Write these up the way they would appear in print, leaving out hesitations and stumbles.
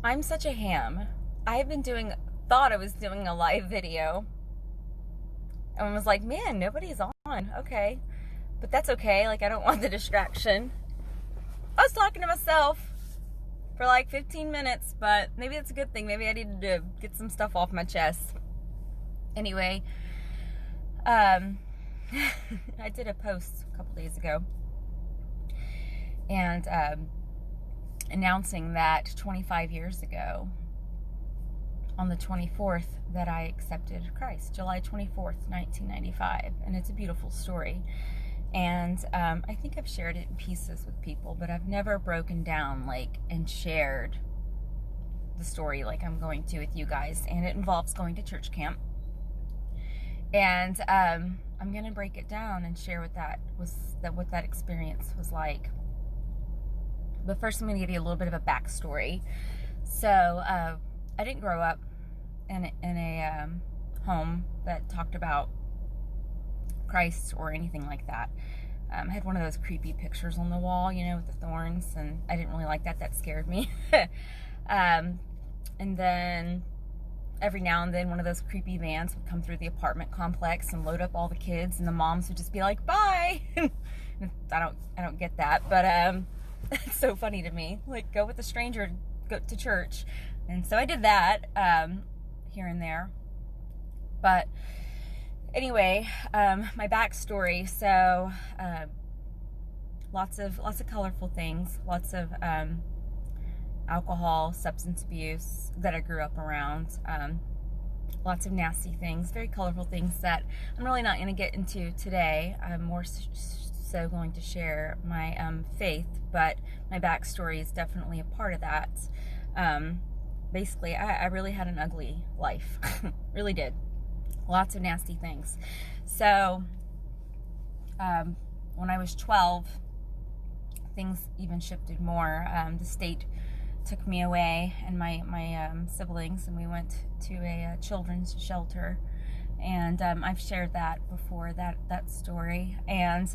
I'm such a ham. Thought I was doing a live video and was like, man, nobody's on. Okay. But that's okay. Like, I don't want the distraction. I was talking to myself for like 15 minutes, but maybe that's a good thing. Maybe I needed to get some stuff off my chest. Anyway, I did a post a couple days ago and announcing that 25 years ago, on the 24th, that I accepted Christ, July 24th, 1995. And it's a beautiful story. And I think I've shared it in pieces with people, but I've never broken down and shared the story like I'm going to with you guys. And it involves going to church camp. And I'm going to break it down and share what that experience was like. But first, I'm going to give you a little bit of a backstory. So I didn't grow up in a home that talked about Christ or anything like that. I had one of those creepy pictures on the wall, with the thorns, and I didn't really like that. That scared me. And then every now and then, one of those creepy vans would come through the apartment complex and load up all the kids, and the moms would just be like, "Bye." I don't get that, but it's so funny to me. Like, go with a stranger, go to church. And so I did that here and there. But anyway, my backstory. So lots of colorful things, lots of alcohol, substance abuse that I grew up around, lots of nasty things, very colorful things that I'm really not going to get into today. I'm more so going to share my faith, but my backstory is definitely a part of that. Basically, I really had an ugly life. Really did. Lots of nasty things. So when I was 12, things even shifted more. The state took me away and my siblings, and we went to a children's shelter. And I've shared that before, that story. And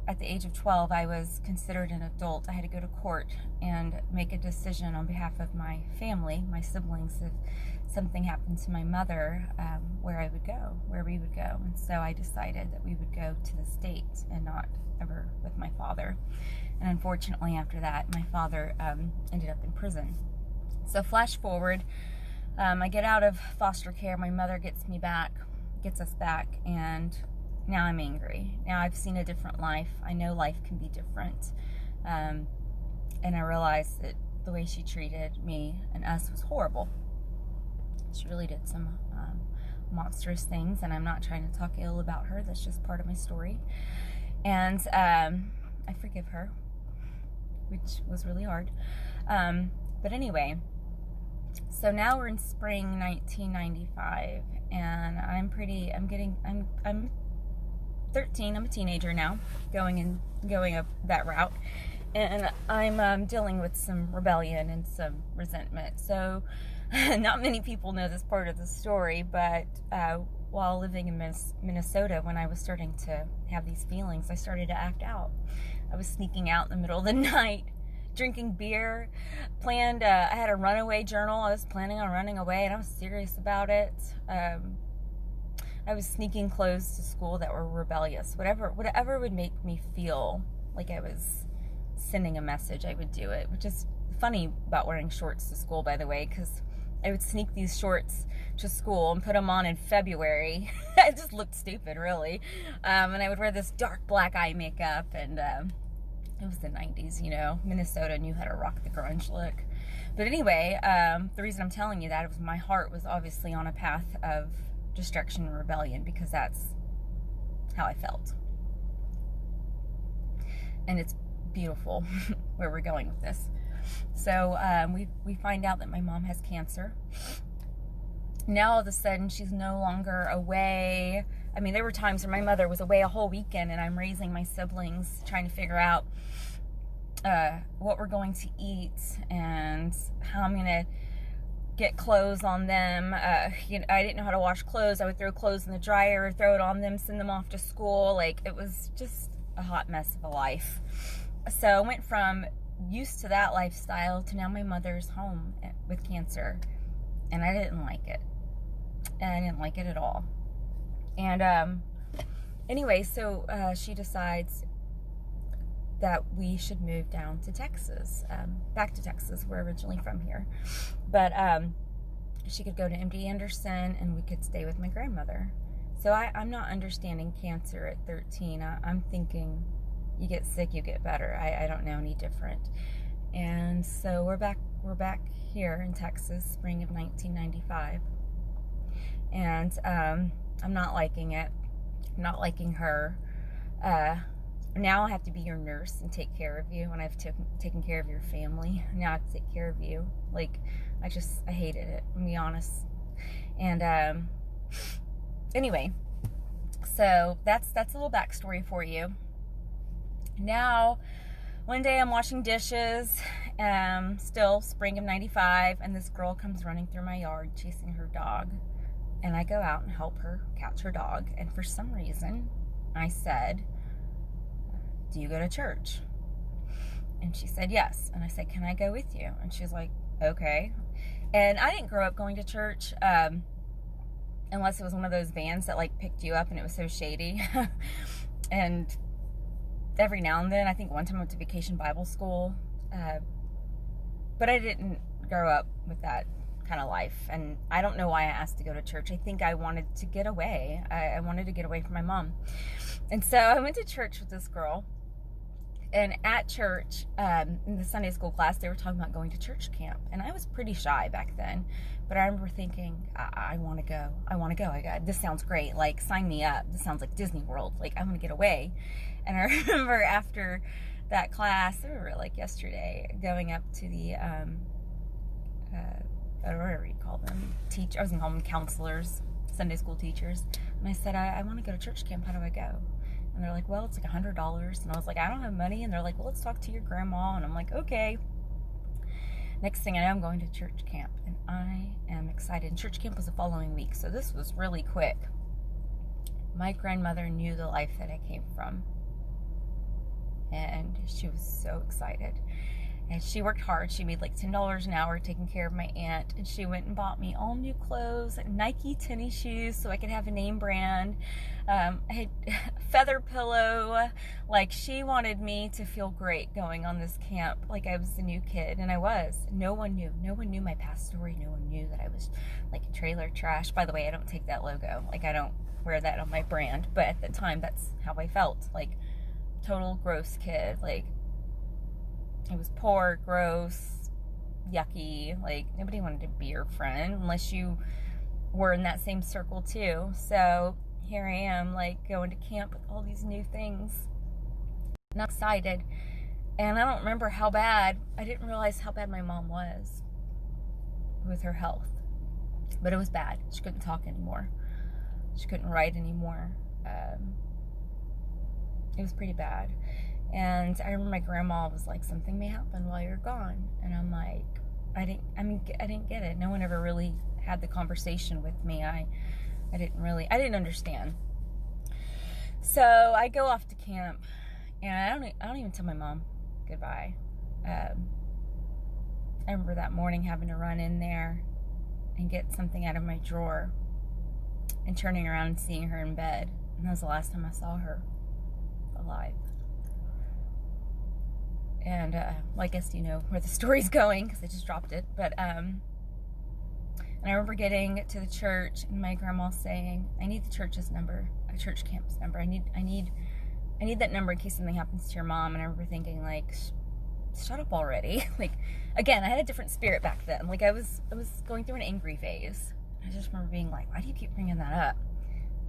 at the age of 12, I was considered an adult. I had to go to court and make a decision on behalf of my family, my siblings, if something happened to my mother, where we would go. And so I decided that we would go to the state and not ever with my father. And unfortunately, after that, my father ended up in prison. So flash forward, I get out of foster care. My mother gets us back, and now I'm angry. Now I've seen a different life. I know life can be different. And I realized that the way she treated me and us was horrible. She really did some monstrous things, and I'm not trying to talk ill about her. That's just part of my story. And I forgive her, which was really hard. But anyway, so now we're in spring 1995, and I'm 13. I'm a teenager now, going up that route, and I'm dealing with some rebellion and some resentment. So not many people know this part of the story, but while living in Minnesota, when I was starting to have these feelings, I started to act out. I was sneaking out in the middle of the night, drinking beer, I had a runaway journal. I was planning on running away, and I was serious about it. I was sneaking clothes to school that were rebellious. Whatever would make me feel like I was sending a message, I would do it. Which is funny about wearing shorts to school, by the way, because I would sneak these shorts to school and put them on in February. It just looked stupid, really. And I would wear this dark black eye makeup, and it was the 90s, Minnesota knew how to rock the grunge look. But anyway, the reason I'm telling you that was my heart was obviously on a path of destruction and rebellion, because that's how I felt. And it's beautiful where we're going with this. So we find out that my mom has cancer. Now all of a sudden she's no longer away. I mean, there were times when my mother was away a whole weekend, and I'm raising my siblings, trying to figure out what we're going to eat and how I'm going to get clothes on them. I didn't know how to wash clothes. I would throw clothes in the dryer, throw it on them, send them off to school. It was just a hot mess of a life. So I went from used to that lifestyle to now my mother's home with cancer, and I didn't like it. And I didn't like it at all. And anyway, so she decides that we should move down to Texas, back to Texas. We're originally from here, but she could go to MD Anderson and we could stay with my grandmother. So I'm not understanding cancer at 13. I'm thinking you get sick, you get better. I don't know any different. And so we're back here in Texas, spring of 1995. And I'm not liking it. I'm not liking her. Now I have to be your nurse and take care of you when I've taken care of your family. Now I have to take care of you. Like, I hated it, to be honest. And anyway, so that's a little backstory for you. Now, one day I'm washing dishes, still spring of 95, and this girl comes running through my yard chasing her dog. And I go out and help her catch her dog. And for some reason, I said, do you go to church? And she said yes. And I said, can I go with you? And she's like, okay. And I didn't grow up going to church, unless it was one of those vans that like picked you up and it was so shady. And every now and then, I think one time I went to vacation Bible school, but I didn't grow up with that kind of life. And I don't know why I asked to go to church. I think I wanted to get away. I wanted to get away from my mom. And so I went to church with this girl. And at church, in the Sunday school class, they were talking about going to church camp. And I was pretty shy back then. But I remember thinking, I want to go. I want to go. This sounds great. Like, sign me up. This sounds like Disney World. Like, I want to get away. And I remember after that class, I remember like yesterday, going up to the, whatever you call them, I was going to call them counselors, Sunday school teachers. And I said, I want to go to church camp. How do I go? And they're like, well, it's like $100. And I was like, I don't have money. And they're like, well, let's talk to your grandma. And I'm like, okay. Next thing I know, I'm going to church camp. And I am excited. And church camp was the following week. So this was really quick. My grandmother knew the life that I came from. And she was so excited. And she worked hard. She made like $10 an hour taking care of my aunt. And she went and bought me all new clothes, Nike tennis shoes so I could have a name brand. I had feather pillow. Like, she wanted me to feel great going on this camp. Like I was the new kid. And I was. No one knew. No one knew my past story. No one knew that I was like trailer trash. By the way, I don't take that logo. Like, I don't wear that on my brand. But at the time, that's how I felt. Like, total gross kid. Like, it was poor, gross, yucky. Like, nobody wanted to be your friend unless you were in that same circle too. So here I am, like, going to camp with all these new things. And I'm excited. And I don't remember how bad, I didn't realize how bad my mom was with her health. But it was bad. She couldn't talk anymore. She couldn't write anymore. It was pretty bad. And I remember my grandma was like, something may happen while you're gone. And I'm like, I didn't get it. No one ever really had the conversation with me. I didn't understand. So I go off to camp, and I don't even tell my mom goodbye. I remember that morning having to run in there and get something out of my drawer and turning around and seeing her in bed. And that was the last time I saw her alive. And, well, I guess you know where the story's going because I just dropped it. But, and I remember getting to the church and my grandma saying, I need the church's number, a church camp's number. I need that number in case something happens to your mom. And I remember thinking, like, shut up already. Like, again, I had a different spirit back then. Like, I was going through an angry phase. I just remember being like, why do you keep bringing that up?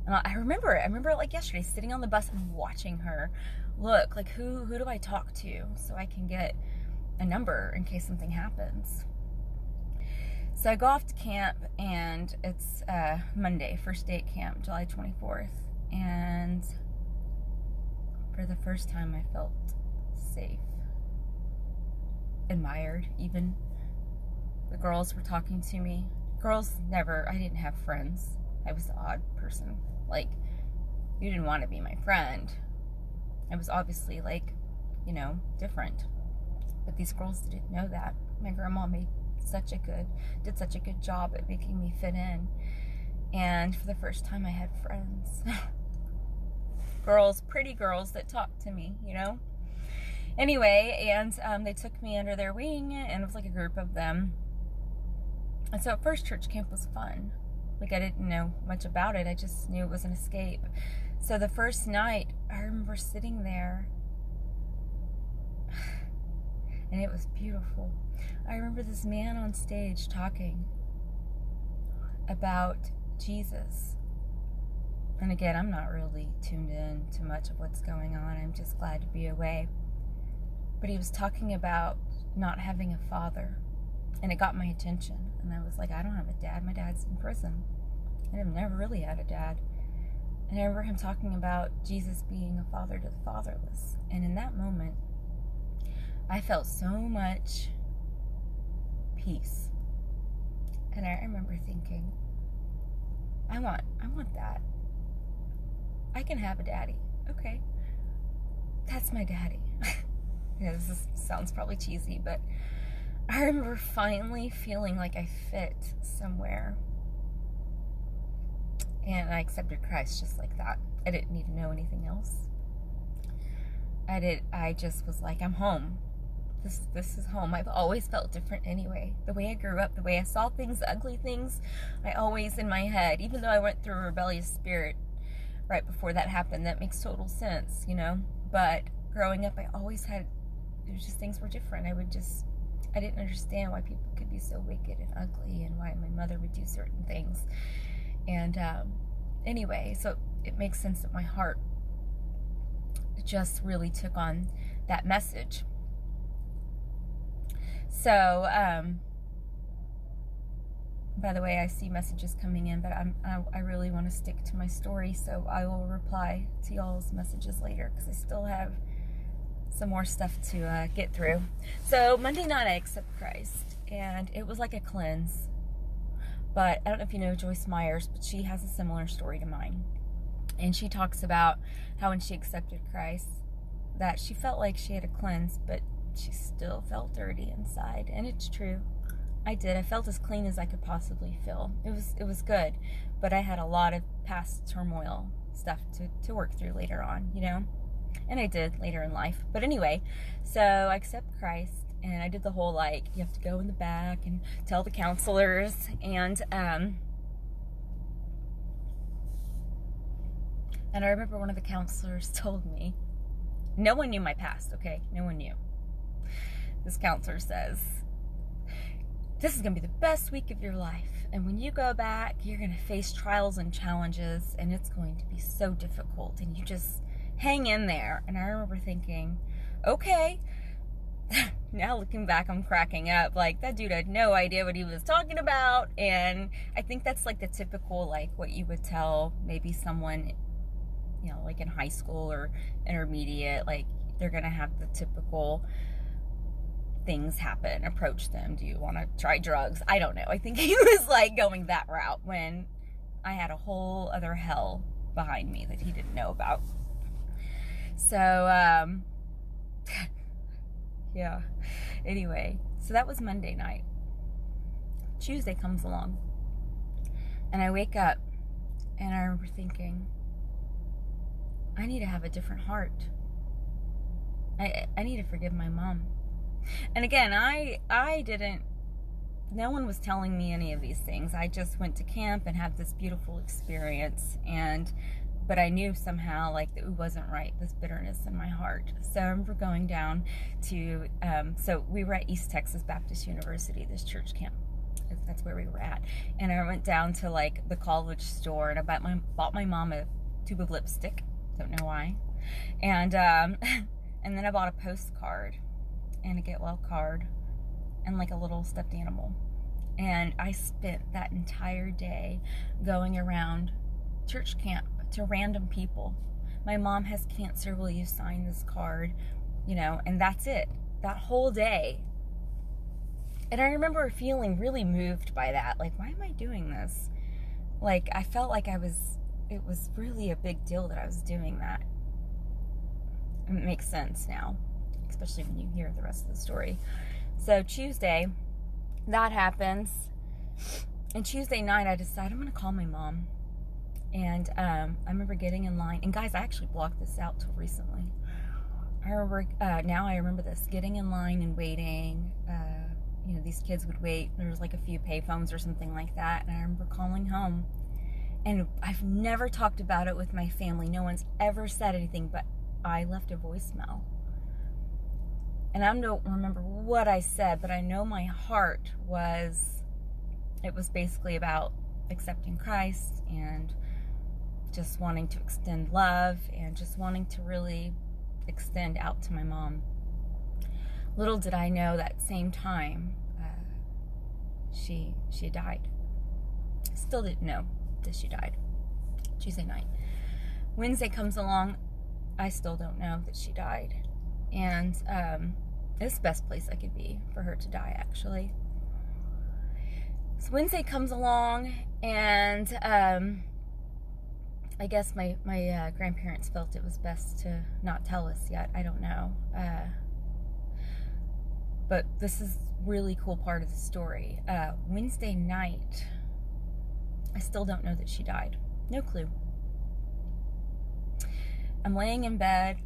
And I remember it like yesterday, sitting on the bus and watching her look, like, who do I talk to so I can get a number in case something happens. So I go off to camp, and it's Monday, first day at camp, July 24th. And for the first time, I felt safe, admired even. The girls were talking to me. I didn't have friends. I was the odd person. Like, you didn't want to be my friend. I was obviously, like, you know, different. But these girls didn't know that. My grandma did such a good job at making me fit in. And for the first time I had friends. Girls, pretty girls that talked to me, you know? Anyway, and they took me under their wing, and it was like a group of them. And so at first, church camp was fun. Like, I didn't know much about it. I just knew it was an escape. So the first night, I remember sitting there, and it was beautiful. I remember this man on stage talking about Jesus. And again, I'm not really tuned in to much of what's going on. I'm just glad to be away. But he was talking about not having a father. And it got my attention. And I was like, I don't have a dad. My dad's in prison. And I've never really had a dad. And I remember him talking about Jesus being a father to the fatherless. And in that moment, I felt so much peace. And I remember thinking, I want that. I can have a daddy. Okay. That's my daddy. Yeah, this sounds probably cheesy, but I remember finally feeling like I fit somewhere. And I accepted Christ just like that. I didn't need to know anything else. I just was like, I'm home. This is home. I've always felt different anyway. The way I grew up, the way I saw things, the ugly things, I always in my head, even though I went through a rebellious spirit right before that happened, that makes total sense, you know? But growing up, I always had, it was just things were different. I didn't understand why people could be so wicked and ugly and why my mother would do certain things. And anyway, so it makes sense that my heart just really took on that message. So, by the way, I see messages coming in, but I really want to stick to my story, so I will reply to y'all's messages later, because I still have some more stuff to get through. So, Monday night I accept Christ, and it was like a cleanse. But I don't know if you know Joyce Myers, but she has a similar story to mine. And she talks about how when she accepted Christ, that she felt like she had a cleanse, but she still felt dirty inside. And it's true. I did. I felt as clean as I could possibly feel. It was good. But I had a lot of past turmoil stuff to work through later on, you know? And I did later in life. But anyway, so I accept Christ. And I did the whole, like, you have to go in the back and tell the counselors. And I remember one of the counselors told me, no one knew my past, okay? No one knew. This counselor says, this is going to be the best week of your life. And when you go back, you're going to face trials and challenges. And it's going to be so difficult. And you just hang in there. And I remember thinking, okay. Now looking back, I'm cracking up. Like, that dude had no idea what he was talking about. And I think that's like the typical, like, what you would tell maybe someone, you know, like in high school or intermediate. Like, they're going to have the typical things happen, approach them. Do you want to try drugs? I don't know. I think he was like going that route when I had a whole other hell behind me that he didn't know about. So, yeah. Anyway, so that was Monday night. Tuesday comes along. And I wake up and I remember thinking, I need to have a different heart. I need to forgive my mom. And again, I didn't, no one was telling me any of these things. I just went to camp and had this beautiful experience. But I knew somehow, like, that it wasn't right, this bitterness in my heart. So I remember going down to, so we were at East Texas Baptist University, this church camp. That's where we were at. And I went down to, like, the college store, and I bought my mom a tube of lipstick. Don't know why. And then I bought a postcard and a get well card and, like, a little stuffed animal. And I spent that entire day going around church camp to random people. My mom has cancer, will you sign this card? You know, and that's it. That whole day. And I remember feeling really moved by that. Like, why am I doing this? Like, I felt like it was really a big deal that I was doing that. It makes sense now. especially when you hear the rest of the story. So Tuesday, that happens. And Tuesday night, I decided I'm going to call my mom. And I remember getting in line. And guys, I actually blocked this out till recently. I remember, now I remember this, getting in line and waiting. These kids would wait. There was like a few payphones or something like that. And I remember calling home. And I've never talked about it with my family. No one's ever said anything, but I left a voicemail. And I don't remember what I said, but I know my heart it was basically about accepting Christ and just wanting to extend love and just wanting to really extend out to my mom. Little did I know that same time she died. Still didn't know that she died. Tuesday night. Wednesday comes along. I still don't know that she died. And it's the best place I could be for her to die, actually. So Wednesday comes along, and I guess my grandparents felt it was best to not tell us yet. I don't know. But this is really cool part of the story. Wednesday night, I still don't know that she died. No clue. I'm laying in bed,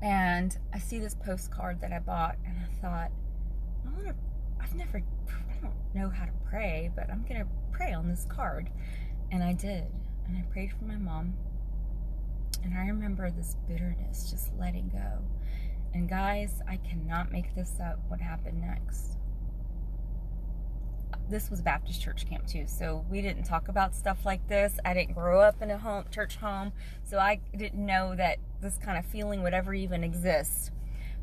and I see this postcard that I bought, and I thought, I don't know how to pray, but I'm going to pray on this card. And I did. And I prayed for my mom. And I remember this bitterness just letting go. And guys, I cannot make this up, what happened next. This was Baptist church camp too, so we didn't talk about stuff like this. I didn't grow up in a church home, so I didn't know that this kind of feeling would ever even exist.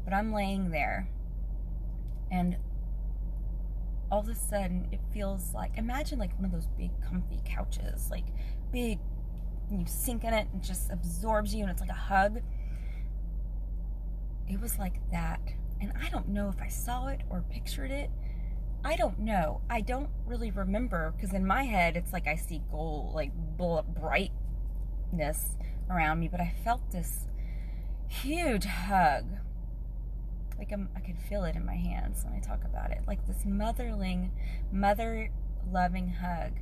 But I'm laying there, and all of a sudden it feels like, imagine like one of those big comfy couches, like big, you sink in it and it just absorbs you, and it's like a hug. It was like that. And I don't know if I saw it or pictured it. I don't know. I don't really remember, because in my head it's like I see gold, like brightness around me, but I felt this huge hug. Like I could feel it in my hands when I talk about it. Like this mother-loving hug.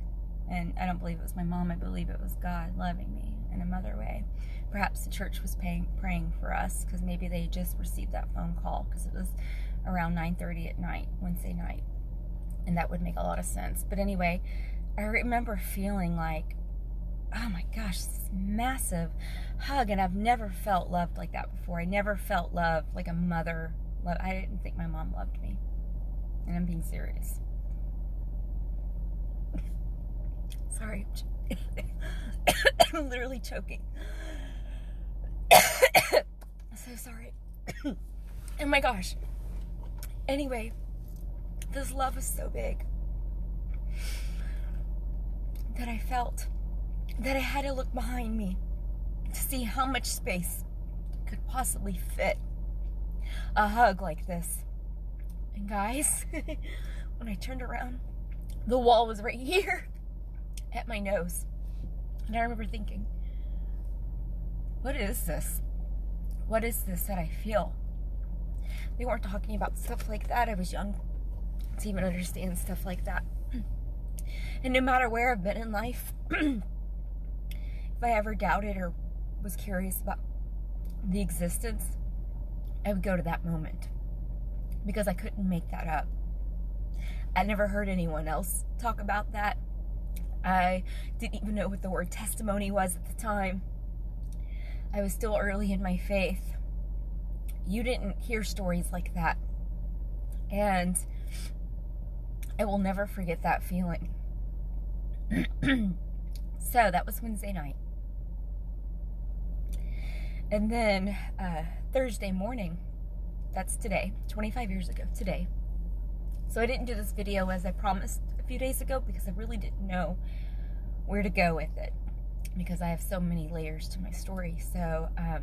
And I don't believe it was my mom. I believe it was God loving me in a mother way. Perhaps the church was praying for us, because maybe they just received that phone call, because it was around 9:30 at night, Wednesday night. And that would make a lot of sense. But anyway, I remember feeling like, oh my gosh, this massive hug. And I've never felt loved like that before. I never felt love like a mother. I didn't think my mom loved me. And I'm being serious. Sorry. I'm literally choking. So sorry. Oh my gosh. Anyway, this love was so big that I felt that I had to look behind me to see how much space could possibly fit a hug like this. And guys, when I turned around, the wall was right here at my nose. And I remember thinking, what is this? What is this that I feel? They weren't talking about stuff like that. I was young to even understand stuff like that. And no matter where I've been in life, if I ever doubted or was curious about the existence, I would go to that moment, because I couldn't make that up. I never heard anyone else talk about that. I didn't even know what the word testimony was at the time. I was still early in my faith. You didn't hear stories like that. And I will never forget that feeling. So that was Wednesday night. And then Thursday morning, that's today, 25 years ago today. So I didn't do this video as I promised a few days ago, because I really didn't know where to go with it, because I have so many layers to my story. So I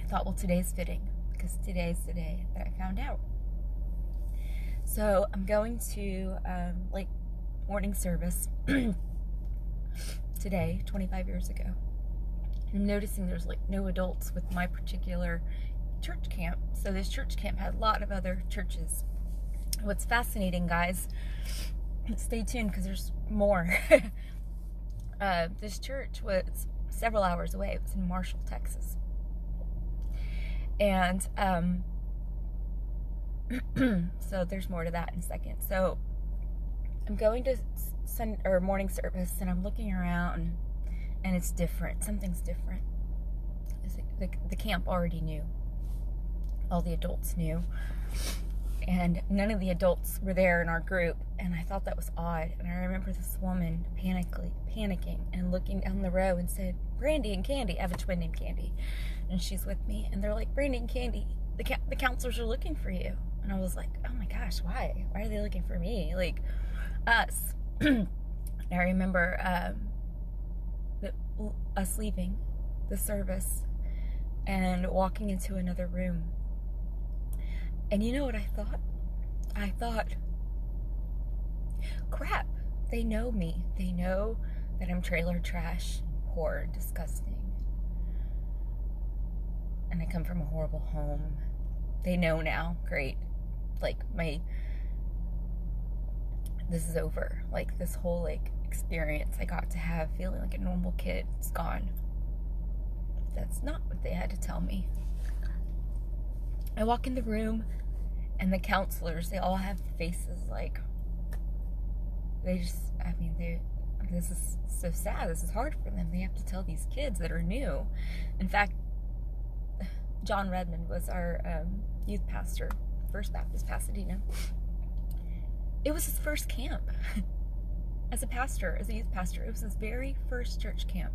thought, well, today's fitting, because today's the day that I found out. So I'm going to morning service today, 25 years ago. I'm noticing there's like no adults with my particular church camp. So this church camp had a lot of other churches. What's fascinating, guys, stay tuned because there's more. This church was several hours away. It was in Marshall, Texas. And so there's more to that in a second. So I'm going to morning service, and I'm looking around, and it's different. Something's different. The camp already knew. All the adults knew. And none of the adults were there in our group, and I thought that was odd. And I remember this woman panicking and looking down the row and said, "Brandy and Candy." I have a twin named Candy, and she's with me. And they're like, "Brandy and Candy, the counselors are looking for you." And I was like, "Oh my gosh, why? Why are they looking for me? Like, us." I remember us leaving the service and walking into another room. And you know what I thought? I thought, crap, they know me. They know that I'm trailer trash, poor, disgusting. And I come from a horrible home. They know now. Great. Like, this is over. Like, this whole, like, experience I got to have feeling like a normal kid is gone. That's not what they had to tell me. I walk in the room, and the counselors, they all have faces like, this is so sad. This is hard for them. They have to tell these kids that are new. In fact, John Redmond was our youth pastor, First Baptist Pasadena. It was his first camp as a pastor, as a youth pastor. It was his very first church camp,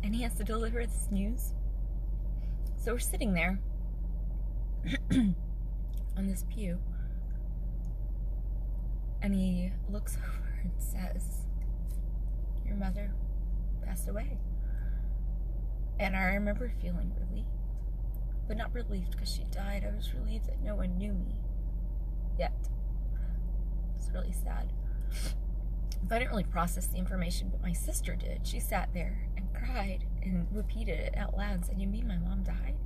and he has to deliver this news. So we're sitting there on this pew, and he looks over and says, "Your mother passed away." And I remember feeling relieved, but not relieved because she died. I was relieved that no one knew me yet. It was really sad. But I didn't really process the information, but my sister did. She sat there and cried and repeated it out loud and said, "You mean my mom died?"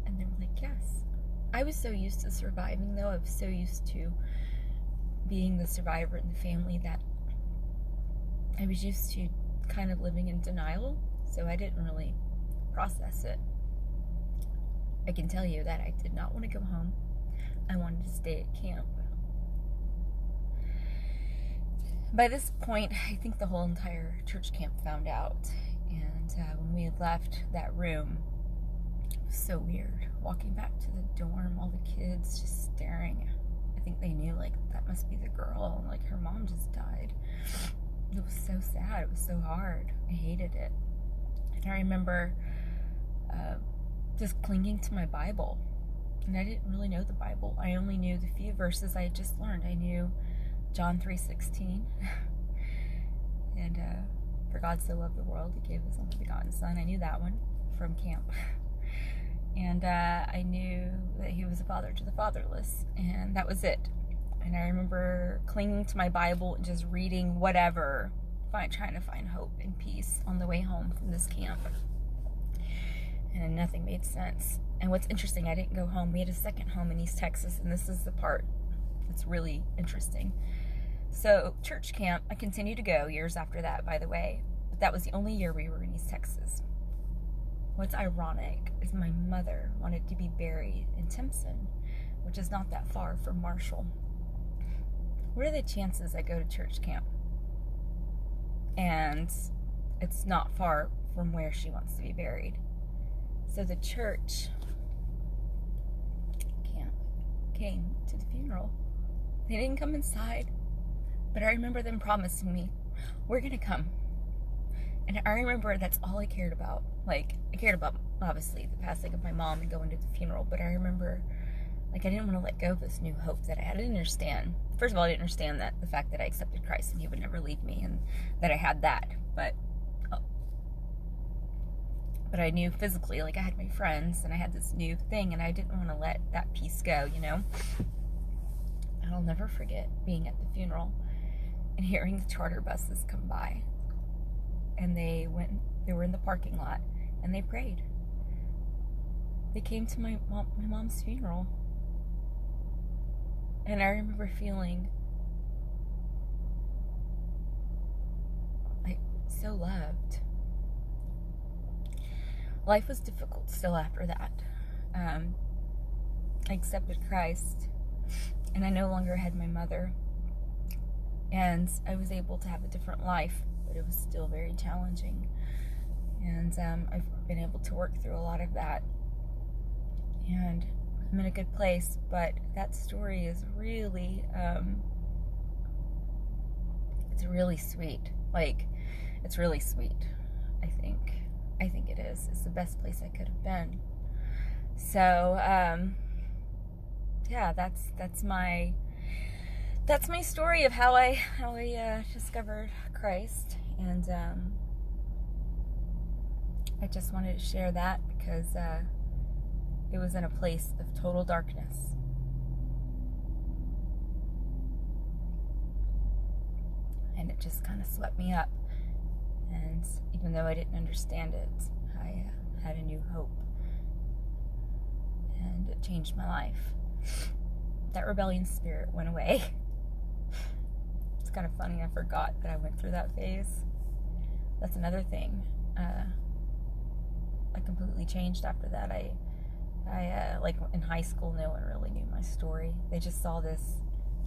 And they were like, "Yes." I was so used to surviving, though. I was so used to being the survivor in the family that I was used to kind of living in denial, so I didn't really process it. I can tell you that I did not want to go home. I wanted to stay at camp. By this point, I think the whole entire church camp found out, and when we had left that room, it was so weird. Walking back to the dorm, all the kids just staring. I think they knew, like, that must be the girl, and, like, her mom just died. It was so sad. It was so hard. I hated it. And I remember just clinging to my Bible, and I didn't really know the Bible. I only knew the few verses I had just learned. I knew John 3:16, and for God so loved the world, He gave His only begotten Son. I knew that one from camp. And I knew that He was a father to the fatherless, and that was it. And I remember clinging to my Bible and just reading whatever, trying to find hope and peace on the way home from this camp. And nothing made sense. And what's interesting, I didn't go home. We had a second home in East Texas, and this is the part that's really interesting. So church camp, I continued to go years after that, by the way, but that was the only year we were in East Texas. What's ironic is my mother wanted to be buried in Timpson, which is not that far from Marshall. What are the chances I go to church camp and it's not far from where she wants to be buried? So the church camp came to the funeral. They didn't come inside, but I remember them promising me, "We're gonna come." And I remember that's all I cared about. Like, I cared about, obviously, the passing of my mom and going to the funeral, but I remember, like, I didn't want to let go of this new hope that I had. I didn't understand. First of all, I didn't understand that the fact that I accepted Christ and He would never leave me, and that I had that. But I knew physically, like, I had my friends, and I had this new thing, and I didn't want to let that piece go, you know? And I'll never forget being at the funeral and hearing the charter buses come by. And they were in the parking lot, and they prayed. They came to my mom's funeral. And I remember feeling like so loved. Life was difficult still after that. I accepted Christ, and I no longer had my mother. And I was able to have a different life, but it was still very challenging. And I've been able to work through a lot of that. And I'm in a good place, but that story is really, it's really sweet. Like, it's really sweet, I think. I think it is. It's the best place I could have been. So, yeah, that's my story of how I discovered Christ, and I just wanted to share that because it was in a place of total darkness. And it just kind of swept me up. And even though I didn't understand it, I had a new hope. And it changed my life. That rebellion spirit went away. It's kind of funny, I forgot that I went through that phase. That's another thing. I completely changed after that. I like in high school, no one really knew my story. They just saw this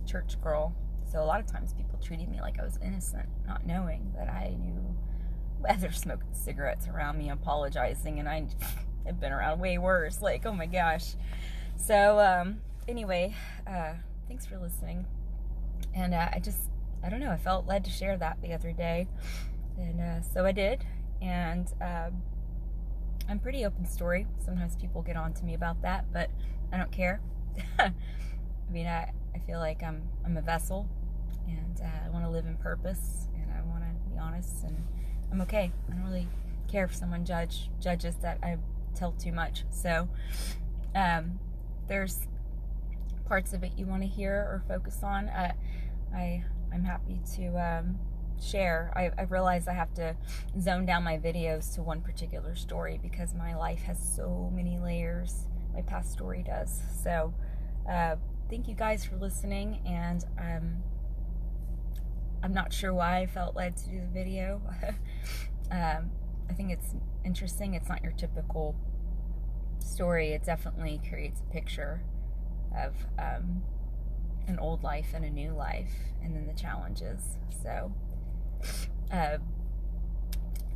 church girl. So a lot of times people treated me like I was innocent, not knowing that I knew others smoking cigarettes around me, apologizing, and I had been around way worse. Like, oh my gosh. So anyway, thanks for listening. And I don't know, I felt led to share that the other day. And so I did. And I'm pretty open story. Sometimes people get on to me about that, but I don't care. I mean, I feel like I'm a vessel, and I want to live in purpose, and I want to be honest, and I'm okay. I don't really care if someone judges that I tell too much. So there's parts of it you want to hear or focus on. I'm happy to share. I've realized I have to zone down my videos to one particular story because my life has so many layers. My past story does. So thank you guys for listening, and I'm not sure why I felt led to do the video. I think it's interesting. It's not your typical story. It definitely creates a picture of an old life and a new life, and then the challenges. So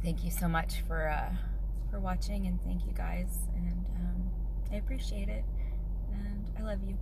thank you so much for watching, and thank you guys, and I appreciate it, and I love you.